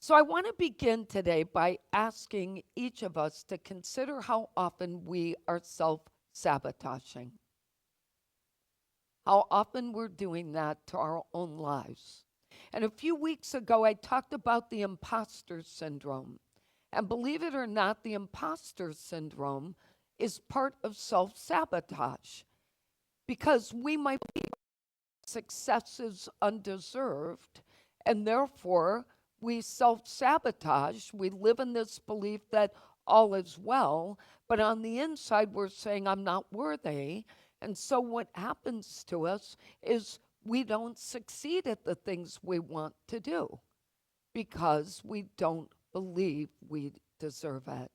So I want to begin today by asking each of us to consider how often we are self-sabotaging, how often we're doing that to our own lives. And a few weeks ago, I talked about the imposter syndrome. And believe it or not, the imposter syndrome is part of self-sabotage because we might be successes undeserved, and therefore we self sabotage. We live in this belief that all is well, but on the inside we're saying, I'm not worthy. And so what happens to us is we don't succeed at the things we want to do because we don't believe we deserve it.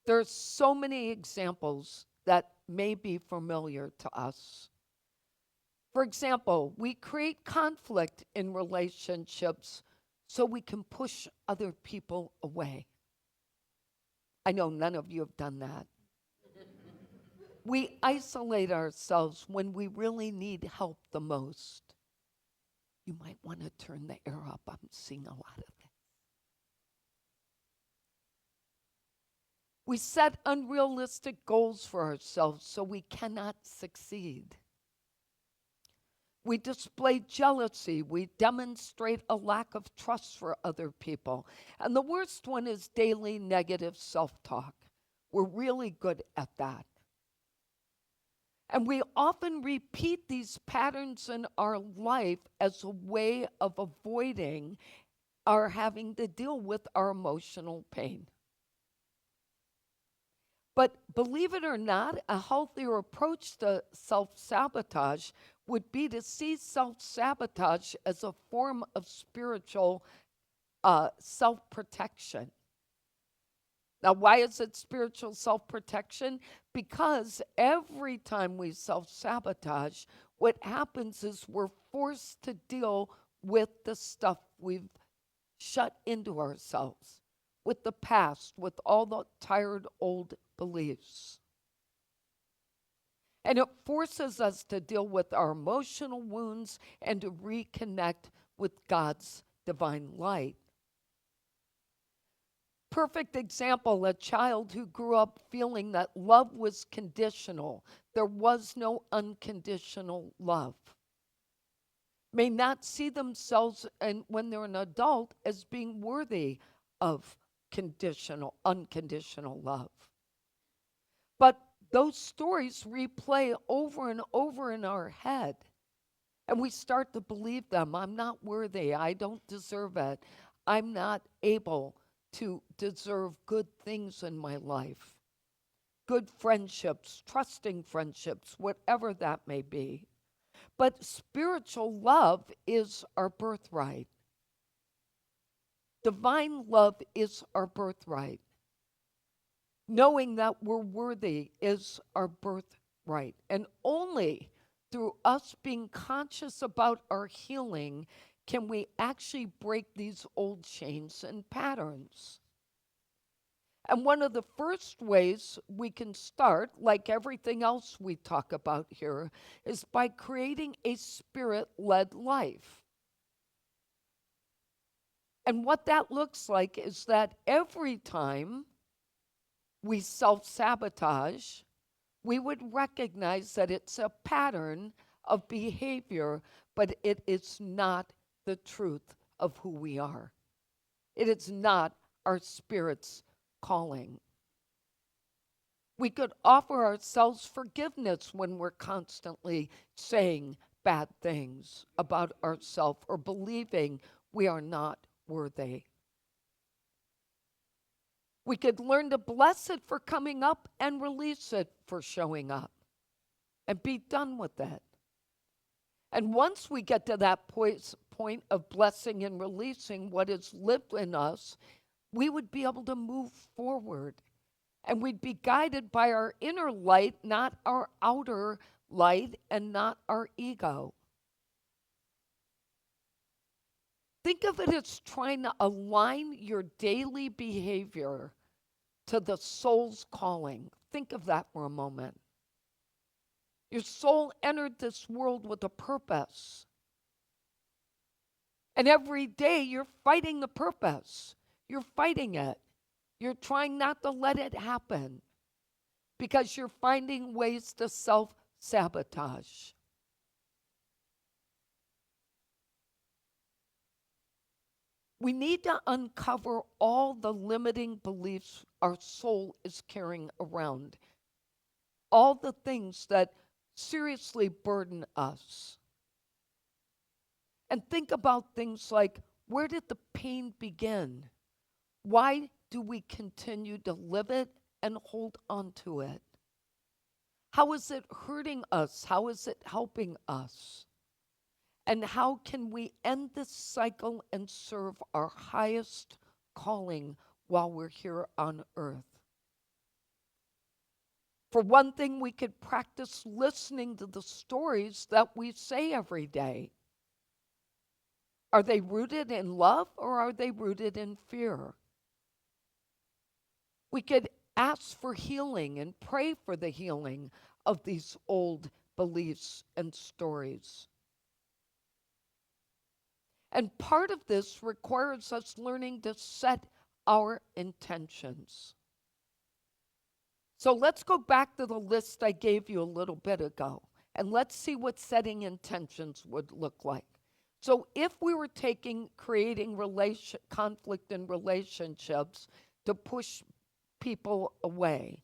There's so many examples that may be familiar to us. For example, we create conflict in relationships so we can push other people away. I know none of you have done that. We isolate ourselves when we really need help the most. You might want to turn the air up. I'm seeing a lot of it. We set unrealistic goals for ourselves so we cannot succeed. We display jealousy. We demonstrate a lack of trust for other people. And the worst one is daily negative self-talk. We're really good at that. And we often repeat these patterns in our life as a way of avoiding our having to deal with our emotional pain. But believe it or not, a healthier approach to self-sabotage would be to see self-sabotage as a form of spiritual self-protection. Now, why is it spiritual self-protection? Because every time we self-sabotage, what happens is we're forced to deal with the stuff we've shut into ourselves, with the past, with all the tired old beliefs. And it forces us to deal with our emotional wounds and to reconnect with God's divine light. Perfect example, a child who grew up feeling that love was conditional. There was no unconditional love. May not see themselves, and when they're an adult, as being worthy of unconditional love. But those stories replay over and over in our head. And we start to believe them. I'm not worthy. I don't deserve it. I'm not able to deserve good things in my life. Good friendships, trusting friendships, whatever that may be. But spiritual love is our birthright. Divine love is our birthright. Knowing that we're worthy is our birthright. And only through us being conscious about our healing can we actually break these old chains and patterns. And one of the first ways we can start, like everything else we talk about here, is by creating a spirit-led life. And what that looks like is that every time we self-sabotage, we would recognize that it's a pattern of behavior, but it is not the truth of who we are. It is not our spirit's calling. We could offer ourselves forgiveness when we're constantly saying bad things about ourselves or believing we are not worthy. We could learn to bless it for coming up and release it for showing up and be done with it. And once we get to that point of blessing and releasing what is lived in us, we would be able to move forward. And we'd be guided by our inner light, not our outer light and not our ego. Think of it as trying to align your daily behavior to the soul's calling. Think of that for a moment. Your soul entered this world with a purpose. And every day you're fighting the purpose. You're fighting it. You're trying not to let it happen because you're finding ways to self-sabotage. We need to uncover all the limiting beliefs our soul is carrying around, all the things that seriously burden us. And think about things like, where did the pain begin? Why do we continue to live it and hold on to it? How is it hurting us? How is it helping us? And how can we end this cycle and serve our highest calling while we're here on earth? For one thing, we could practice listening to the stories that we say every day. Are they rooted in love or are they rooted in fear? We could ask for healing and pray for the healing of these old beliefs and stories. And part of this requires us learning to set our intentions. So let's go back to the list I gave you a little bit ago, and let's see what setting intentions would look like. So if we were creating conflict in relationships to push people away,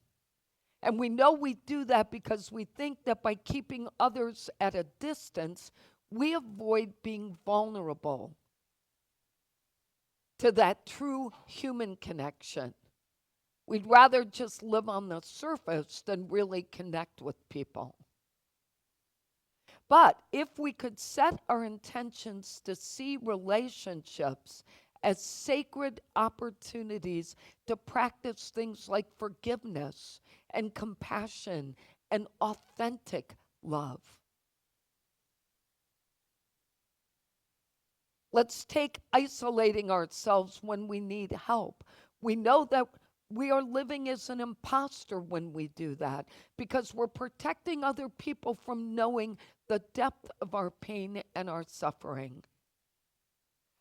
and we know we do that because we think that by keeping others at a distance, we avoid being vulnerable to that true human connection. We'd rather just live on the surface than really connect with people. But if we could set our intentions to see relationships as sacred opportunities to practice things like forgiveness and compassion and authentic love. Let's take isolating ourselves when we need help. We know that we are living as an imposter when we do that because we're protecting other people from knowing the depth of our pain and our suffering.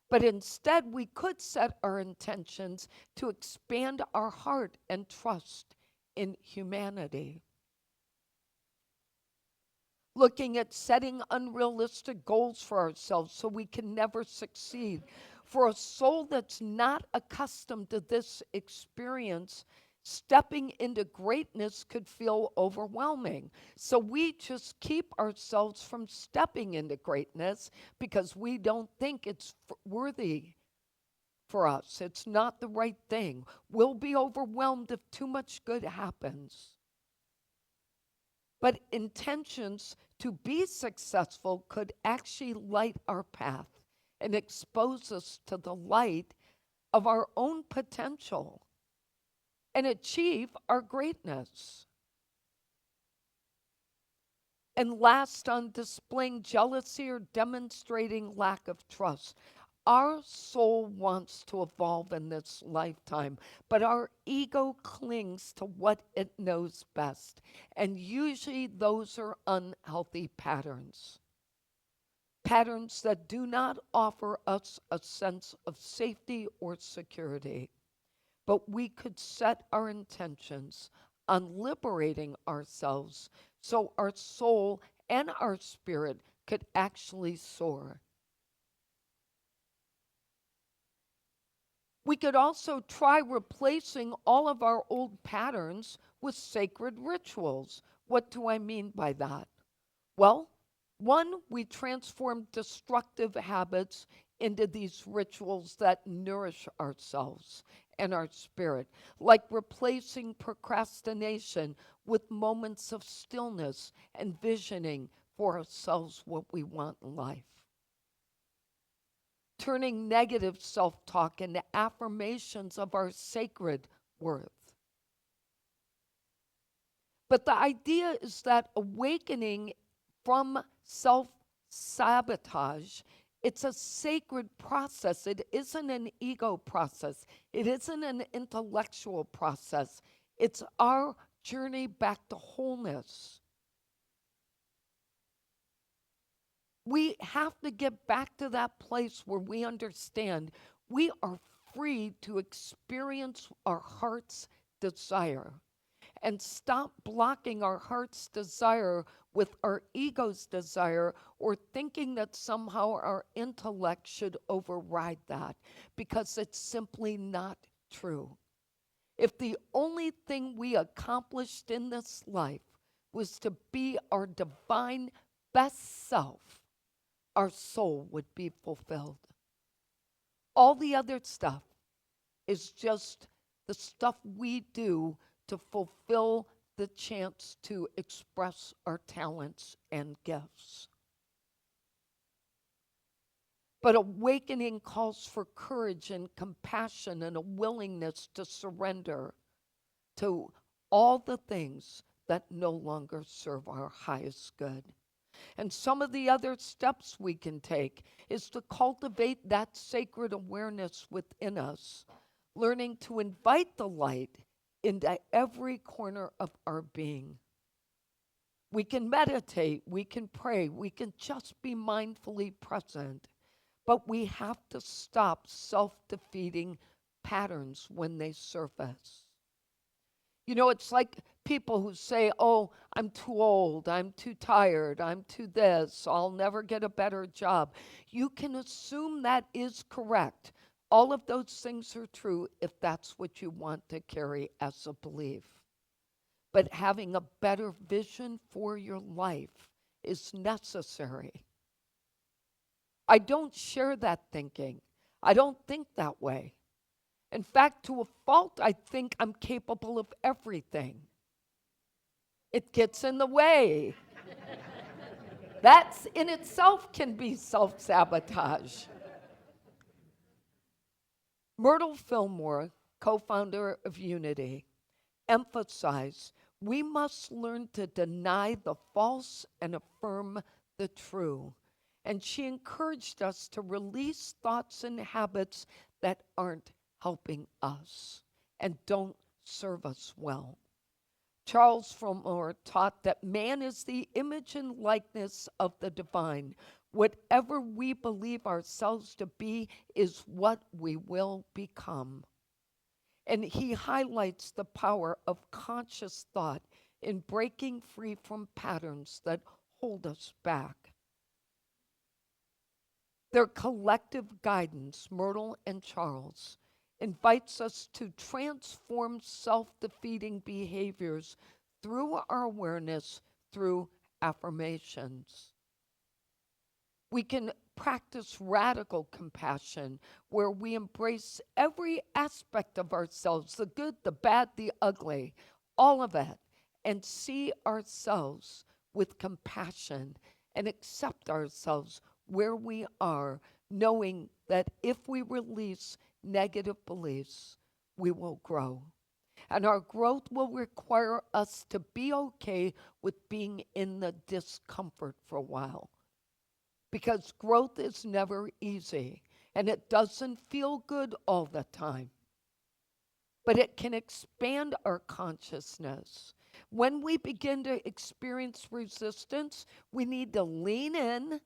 But instead, we could set our intentions to expand our heart and trust in humanity. Looking at setting unrealistic goals for ourselves so we can never succeed. For a soul that's not accustomed to this experience, stepping into greatness could feel overwhelming. So we just keep ourselves from stepping into greatness because we don't think it's worthy for us. It's not the right thing. We'll be overwhelmed if too much good happens. But intentions to be successful could actually light our path and expose us to the light of our own potential and achieve our greatness. And last, on displaying jealousy or demonstrating lack of trust. Our soul wants to evolve in this lifetime, but our ego clings to what it knows best. And usually those are unhealthy patterns. Patterns that do not offer us a sense of safety or security. But we could set our intentions on liberating ourselves so our soul and our spirit could actually soar. We could also try replacing all of our old patterns with sacred rituals. What do I mean by that? Well, one, we transform destructive habits into these rituals that nourish ourselves and our spirit, like replacing procrastination with moments of stillness and visioning for ourselves what we want in life. Turning negative self-talk into affirmations of our sacred worth. But the idea is that awakening from self-sabotage, it's a sacred process. It isn't an ego process. It isn't an intellectual process. It's our journey back to wholeness. We have to get back to that place where we understand we are free to experience our heart's desire and stop blocking our heart's desire with our ego's desire or thinking that somehow our intellect should override that, because it's simply not true. If the only thing we accomplished in this life was to be our divine best self, our soul would be fulfilled. All the other stuff is just the stuff we do to fulfill the chance to express our talents and gifts. But awakening calls for courage and compassion and a willingness to surrender to all the things that no longer serve our highest good. And some of the other steps we can take is to cultivate that sacred awareness within us, learning to invite the light into every corner of our being. We can meditate, we can pray, we can just be mindfully present, but we have to stop self-defeating patterns when they surface. You know, it's like people who say, oh, I'm too old, I'm too tired, I'm too this, I'll never get a better job. You can assume that is correct. All of those things are true if that's what you want to carry as a belief. But having a better vision for your life is necessary. I don't share that thinking. I don't think that way. In fact, to a fault, I think I'm capable of everything. It gets in the way. That in itself can be self-sabotage. Myrtle Fillmore, co-founder of Unity, emphasized we must learn to deny the false and affirm the true. And she encouraged us to release thoughts and habits that aren't helping us and don't serve us well. Charles Fillmore taught that man is the image and likeness of the divine. Whatever we believe ourselves to be is what we will become. And he highlights the power of conscious thought in breaking free from patterns that hold us back. Their collective guidance, Myrtle and Charles, invites us to transform self-defeating behaviors through our awareness, through affirmations. We can practice radical compassion, where we embrace every aspect of ourselves, the good, the bad, the ugly, all of it, and see ourselves with compassion and accept ourselves where we are, knowing that if we release negative beliefs, we will grow. And our growth will require us to be okay with being in the discomfort for a while. Because growth is never easy, and it doesn't feel good all the time. But it can expand our consciousness. When we begin to experience resistance, we need to lean in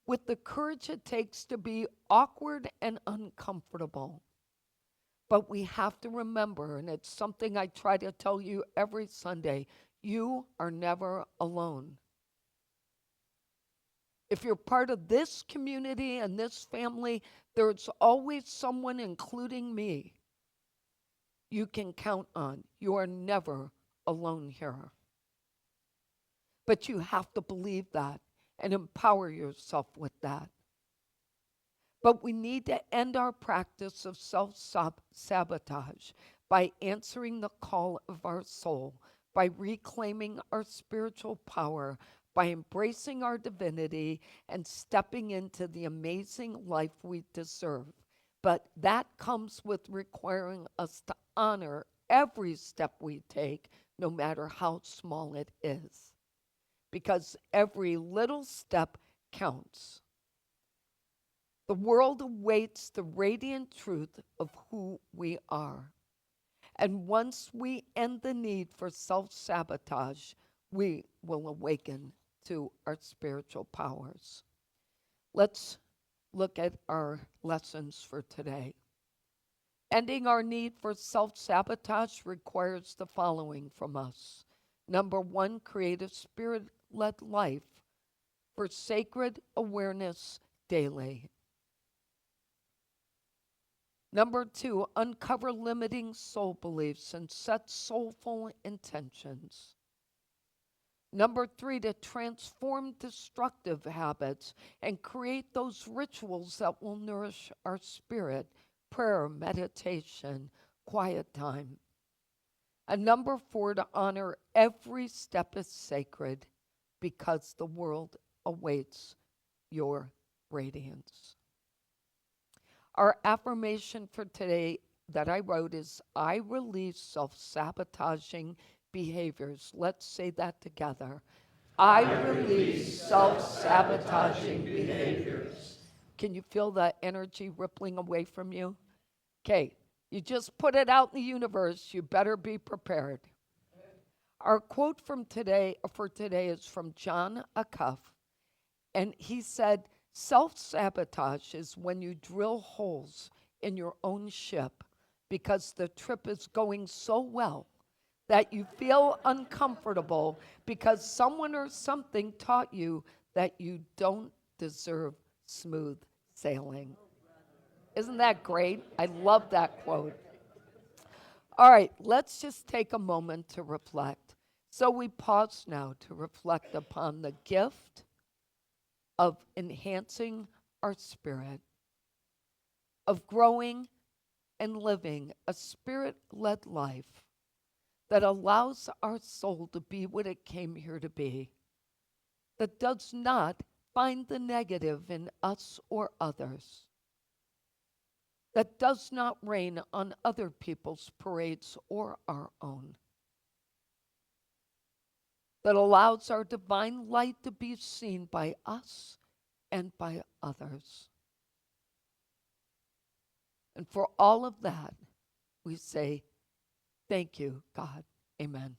with the courage it takes to be awkward and uncomfortable. But we have to remember, and it's something I try to tell you every Sunday, you are never alone. If you're part of this community and this family, there's always someone, including me, you can count on. You are never alone here. But you have to believe that and empower yourself with that. But we need to end our practice of self-sabotage by answering the call of our soul, by reclaiming our spiritual power, by embracing our divinity and stepping into the amazing life we deserve. But that comes with requiring us to honor every step we take, no matter how small it is. Because every little step counts. The world awaits the radiant truth of who we are. And once we end the need for self-sabotage, we will awaken to our spiritual powers. Let's look at our lessons for today. Ending our need for self-sabotage requires the following from us. Number one, create a spirit-led life for sacred awareness daily. Number two, uncover limiting soul beliefs and set soulful intentions. Number three, to transform destructive habits and create those rituals that will nourish our spirit, prayer, meditation, quiet time. And number four, to honor every step is sacred because the world awaits your radiance. Our affirmation for today that I wrote is, I release self-sabotaging behaviors. Let's say that together. I release self-sabotaging behaviors. Can you feel the energy rippling away from you? Okay, you just put it out in the universe. You better be prepared. Our quote for today is from Jan Coan, and he said, self-sabotage is when you drill holes in your own ship because the trip is going so well that you feel uncomfortable because someone or something taught you that you don't deserve smooth sailing. Isn't that great? I love that quote. All right, let's just take a moment to reflect. So we pause now to reflect upon the gift of enhancing our spirit, of growing and living a spirit-led life that allows our soul to be what it came here to be, that does not find the negative in us or others, that does not rain on other people's parades or our own, that allows our divine light to be seen by us and by others. And for all of that, we say, thank you, God. Amen.